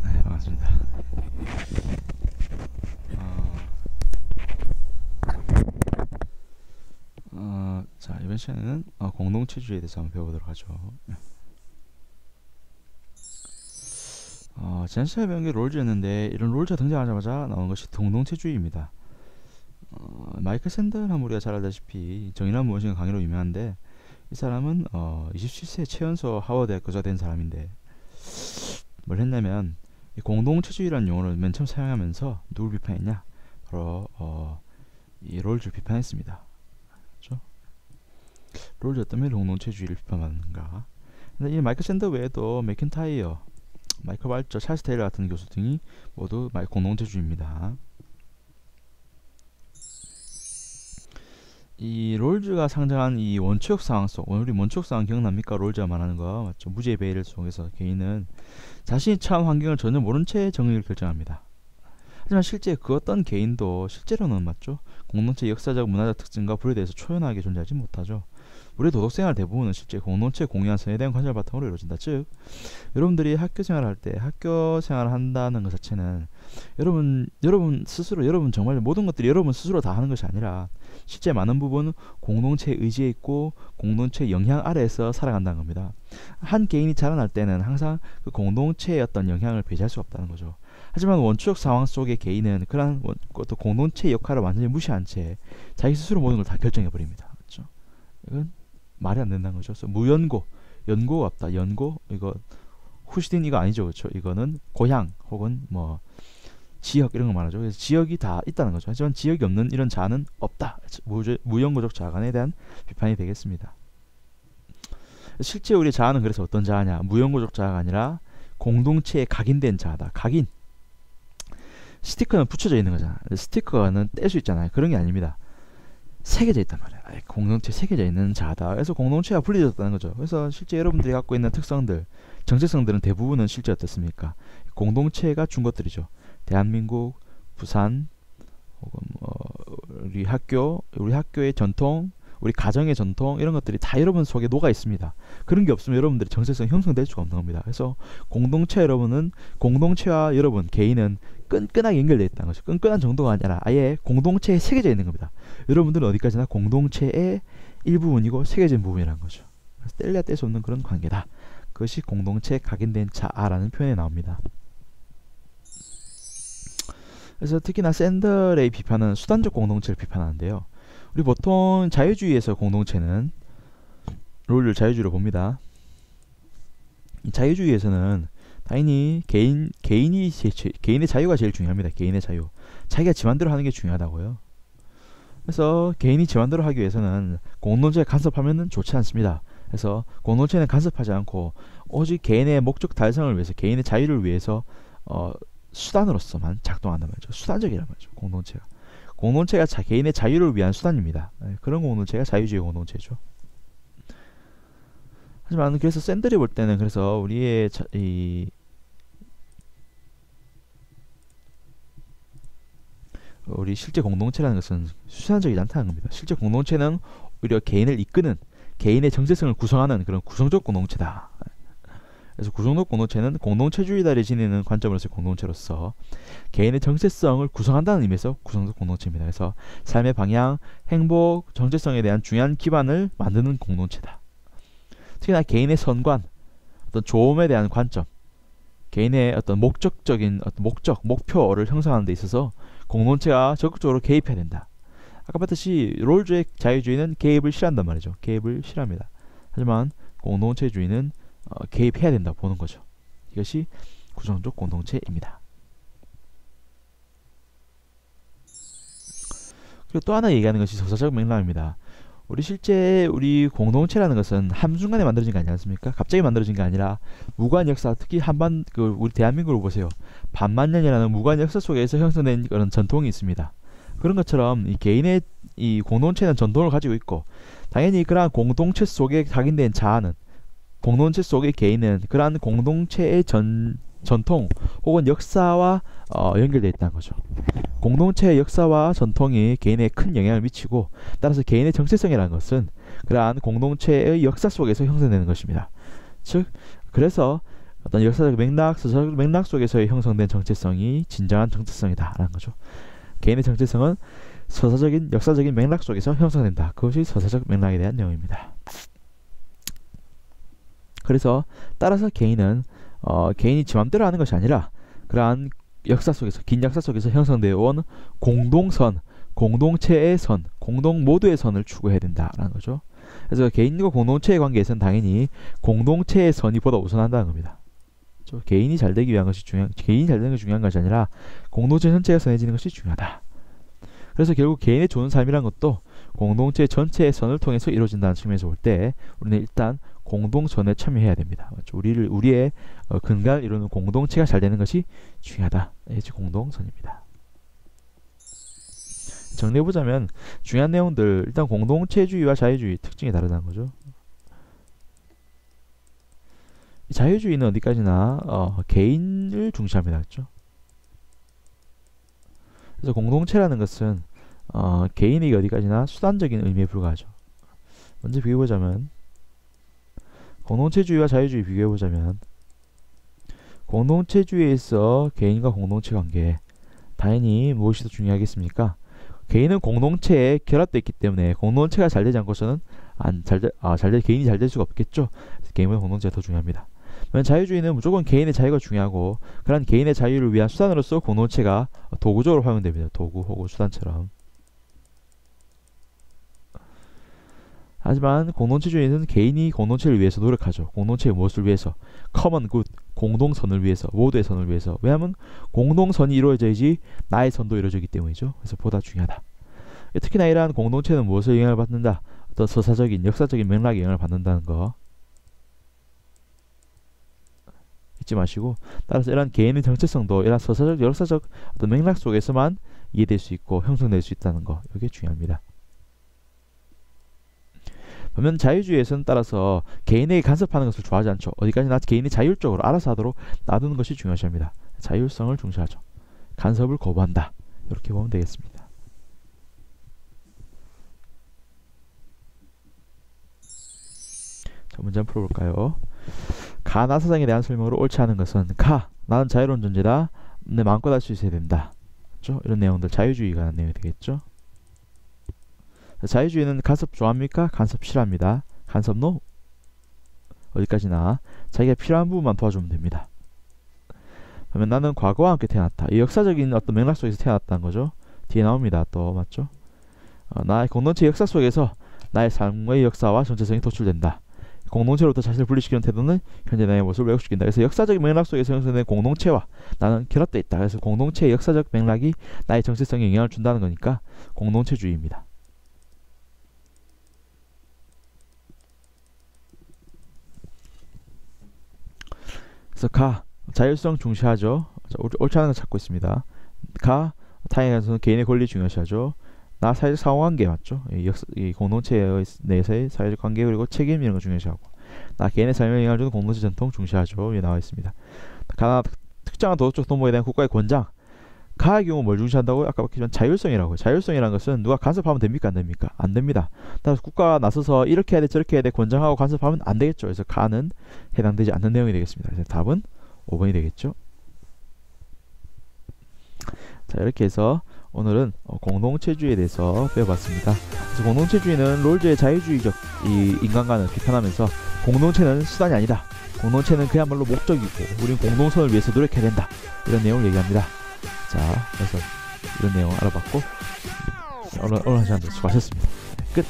네, 반갑습니다. 자, 이번 시간에는 공동체주의에 대해서 한번 배워보도록 하죠. 지난 시간에 배운 게 롤즈였는데, 이런 롤즈가 등장하자마자 나온 것이 공동체주의입니다. 마이클 샌델은 우리가 잘 알다시피 정의란 무엇인가 강의로 유명한데, 이 사람은 27세 최연소 하워드 교수가 된 사람인데, 뭘 했냐면 이 공동체주의라는 용어를 맨 처음 사용하면서 누굴 비판했냐? 바로 이 롤즈를 비판했습니다. 그렇죠? 롤즈 어떤 면에 공동체주의를 비판하는가? 근데 이 마이클 샌더 외에도 맥킨타이어, 마이클 발저, 찰스 테일러 같은 교수 등이 모두 공동체주의입니다. 이 롤즈가 상정한 이 원초적 상황 속, 우리 원초적 상황 기억납니까? 롤즈가 말하는 거 맞죠? 무지의 베일 속에서 개인은 자신이 처한 환경을 전혀 모른 채 정의를 결정합니다. 하지만 실제 그 어떤 개인도 실제로는 맞죠? 공동체의 역사적 문화적 특징과 불에 대해서 초연하게 존재하지 못하죠. 우리의 도덕생활 대부분은 실제 공동체 공유한 선에 대한 관점을 바탕으로 이루어진다. 즉, 여러분들이 학교 생활을 할 때 학교 생활을 한다는 것 자체는 여러분 스스로 여러분 정말 모든 것들이 여러분 스스로 다 하는 것이 아니라 실제 많은 부분 공동체의 의지에 있고 공동체의 영향 아래에서 살아간다는 겁니다. 한 개인이 자라날 때는 항상 그 공동체의 어떤 영향을 배제할 수 없다는 거죠. 하지만 원초적 상황 속의 개인은 그러한 또 공동체의 역할을 완전히 무시한 채 자기 스스로 모든 걸 다 결정해버립니다. 그렇죠? 이건 말이 안 된다는 거죠. 그래서 무연고, 연고가 없다. 연고, 이거 후시딘 이거 아니죠. 그렇죠? 이거는 고향 혹은 뭐 지역 이런 거 말하죠. 그래서 지역이 다 있다는 거죠. 하지만 지역이 없는 이런 자는 없다. 무연고적 자간에 대한 비판이 되겠습니다. 실제 우리 자아는 그래서 어떤 자아냐? 무연고적 자아가 아니라 공동체에 각인된 자아다. 각인. 스티커는 붙여져 있는 거잖아. 스티커는 뗄 수 있잖아요. 그런 게 아닙니다. 새겨져 있단 말이야. 공동체에 새겨져 있는 자다. 그래서 공동체가 분리되었다는 거죠. 그래서 실제 여러분들이 갖고 있는 특성들, 정체성들은 대부분은 실제 어떻습니까? 공동체가 준 것들이죠. 대한민국, 부산, 혹은 우리 학교의 전통, 우리 가정의 전통 이런 것들이 다 여러분 속에 녹아 있습니다. 그런 게 없으면 여러분들의 정체성이 형성될 수가 없는 겁니다. 그래서 공동체와 여러분 개인은 끈끈하게 연결되어 있다는 거죠. 끈끈한 정도가 아니라 아예 공동체에 새겨져 있는 겁니다. 여러분들은 어디까지나 공동체의 일부분이고 새겨진 부분이라는 거죠. 그래서 뗄래야 뗄 수 없는 그런 관계다. 그것이 공동체에 각인된 자아라는 표현에 나옵니다. 그래서 특히나 샌들의 비판은 수단적 공동체를 비판하는데요. 우리 보통 자유주의에서 공동체는 롤을 자유주의로 봅니다. 이 자유주의에서는 당연히 개인의 자유가 제일 중요합니다. 개인의 자유. 자기가 지 맘대로 하는 게 중요하다고요. 그래서 개인이 지 맘대로 하기 위해서는 공동체에 간섭하면 좋지 않습니다. 그래서 공동체는 간섭하지 않고 오직 개인의 목적 달성을 위해서, 개인의 자유를 위해서 수단으로서만 작동한단 말이죠. 수단적이란 말이죠. 공동체가 개인의 자유를 위한 수단입니다. 그런 공동체가 자유주의 공동체죠. 하지만 그래서 샌들이 볼 때는 그래서 우리 실제 공동체라는 것은 수단적이지 않다는 겁니다. 실제 공동체는 오히려 개인을 이끄는, 개인의 정체성을 구성하는 그런 구성적 공동체다. 그래서 구성적 공동체는 공동체주의자를 지니는 관점으로서 공동체로서 개인의 정체성을 구성한다는 의미에서 구성적 공동체입니다. 그래서 삶의 방향, 행복, 정체성에 대한 중요한 기반을 만드는 공동체다. 특히나 개인의 선관, 어떤 조음에 대한 관점, 개인의 어떤 목적적인 목표를 형성하는 데 있어서 공동체가 적극적으로 개입해야 된다. 아까 봤듯이 롤즈의 자유주의는 개입을 싫어한단 말이죠. 개입을 싫어합니다. 하지만 공동체주의는 개입해야 된다고 보는 거죠. 이것이 구성적 공동체입니다. 그리고 또 하나 얘기하는 것이 서사적 맥락입니다. 우리 공동체라는 것은 한순간에 만들어진 게 아니지 않습니까? 갑자기 만들어진 게 아니라 무관 역사, 특히 우리 대한민국을 보세요. 반만년이라는 무관 역사 속에서 형성된 그런 전통이 있습니다. 그런 것처럼 이 개인의 이 공동체는 전통을 가지고 있고, 당연히 그러한 공동체 속에 각인된 자아는, 공동체 속의 개인은 그러한 공동체의 전통 혹은 역사와 연결되어 있다는 거죠. 공동체의 역사와 전통이 개인에 큰 영향을 미치고, 따라서 개인의 정체성이라는 것은 그러한 공동체의 역사 속에서 형성되는 것입니다. 즉, 그래서 어떤 역사적 맥락, 서사적 맥락 속에서 형성된 정체성이 진정한 정체성이다 라는 거죠. 개인의 정체성은 서사적인, 역사적인 맥락 속에서 형성된다. 그것이 서사적 맥락에 대한 내용입니다. 그래서 따라서 개인은 개인이 지 맘대로 하는 것이 아니라 그러한 역사 속에서, 긴 역사 속에서 형성되어 온 공동선, 공동체의 선, 공동 모두의 선을 추구해야 된다라는 거죠. 그래서 개인과 공동체의 관계에서는 당연히 공동체의 선이 보다 우선한다는 겁니다. 개인이 잘 되기 위한 것이 개인이 잘 되는 것이 중요한 것이 아니라 공동체 전체가 선해지는 것이 중요하다. 그래서 결국 개인의 좋은 삶이란 것도 공동체 전체의 선을 통해서 이루어진다는 측면에서 볼 때 우리는 일단 공동선에 참여해야 됩니다. 우리의 근간을 이루는 공동체가 잘 되는 것이 중요하다. 이게 공동선입니다. 정리해보자면 중요한 내용들, 일단 공동체주의와 자유주의 특징이 다르다는 거죠. 자유주의는 어디까지나 개인을 중시합니다. 그렇죠? 그래서 공동체라는 것은 개인에게 어디까지나 수단적인 의미에 불과하죠. 먼저 비교해보자면, 공동체주의와 자유주의 비교해보자면, 공동체주의에서 개인과 공동체 관계, 당연히 무엇이 더 중요하겠습니까? 개인은 공동체에 결합되어 있기 때문에 공동체가 잘 되지 않고서는 개인이 잘 될 수가 없겠죠. 그래서 개인과 공동체가 더 중요합니다. 자유주의는 무조건 개인의 자유가 중요하고, 그런 개인의 자유를 위한 수단으로서 공동체가 도구적으로 활용됩니다. 도구 혹은 수단처럼. 하지만 공동체주의는 개인이 공동체를 위해서 노력하죠. 공동체의 무엇을 위해서? common good, 공동선을 위해서, 모두의 선을 위해서. 왜냐하면 공동선이 이루어져야지 나의 선도 이루어지기 때문이죠. 그래서 보다 중요하다. 특히나 이러한 공동체는 무엇을 영향을 받는다? 어떤 서사적인, 역사적인 맥락에 영향을 받는다는 거 잊지 마시고, 따라서 이러한 개인의 정체성도 이러한 서사적, 역사적 어떤 맥락 속에서만 이해될 수 있고 형성될 수 있다는 거, 이게 중요합니다. 반면 자유주의에서는 따라서 개인에게 간섭하는 것을 좋아하지 않죠. 어디까지나 개인이 자율적으로 알아서 하도록 놔두는 것이 중요시합니다. 자율성을 중시하죠. 간섭을 거부한다. 이렇게 보면 되겠습니다. 자, 문제 한번 풀어볼까요? 가 나 사상에 대한 설명으로 옳지 않은 것은 나는 자유로운 존재다. 내 마음껏 할 수 있어야 된다. 그렇죠? 이런 내용들 자유주의가 하는 내용이 되겠죠. 자유주의는 간섭 좋아합니까? 간섭 싫어합니다. 간섭 NO. 어디까지나 자기가 필요한 부분만 도와주면 됩니다. 그러면 나는 과거와 함께 태어났다. 이 역사적인 어떤 맥락 속에서 태어났다는 거죠. 뒤에 나옵니다. 또 맞죠? 나의 공동체 역사 속에서 나의 삶의 역사와 정체성이 도출된다. 공동체로부터 자신을 분리시키는 태도는 현재 나의 모습을 왜곡시킨다. 그래서 역사적 맥락 속에서 형성된 공동체와 나는 결합되어 있다. 그래서 공동체의 역사적 맥락이 나의 정체성에 영향을 준다는 거니까 공동체주의입니다. 그래서 자율성 중시하죠. 옳지 않은 거 찾고 있습니다. 타인에서는 개인의 권리 중요시하죠. 나 사회적 상호관계 맞죠? 이 공동체 내에서의 사회적 관계 그리고 책임 이런 거 중요시하고, 나 개인의 삶에 영향을 주는 공동체 전통 중시하죠. 여기 나와 있습니다. 특정한 도덕적 도모에 대한 국가의 권장. 가의 경우 뭘 중시한다고요? 아까 봤지만 자율성이라고요. 자율성이라는 것은 누가 간섭하면 됩니까? 안 됩니까? 안 됩니다. 따라서 국가가 나서서 이렇게 해야 돼 저렇게 해야 돼 권장하고 간섭하면 안 되겠죠. 그래서 가는 해당되지 않는 내용이 되겠습니다. 그래서 답은 5번이 되겠죠. 자, 이렇게 해서 오늘은 공동체주의에 대해서 배워봤습니다. 그래서 공동체주의는 롤즈의 자유주의적 이 인간관을 비판하면서 공동체는 수단이 아니다. 공동체는 그야말로 목적이고 우리는 공동선을 위해서 노력해야 된다. 이런 내용을 얘기합니다. 자, 그래서 이런 내용 알아봤고 오늘 한 시간도 수고하셨습니다. 끝!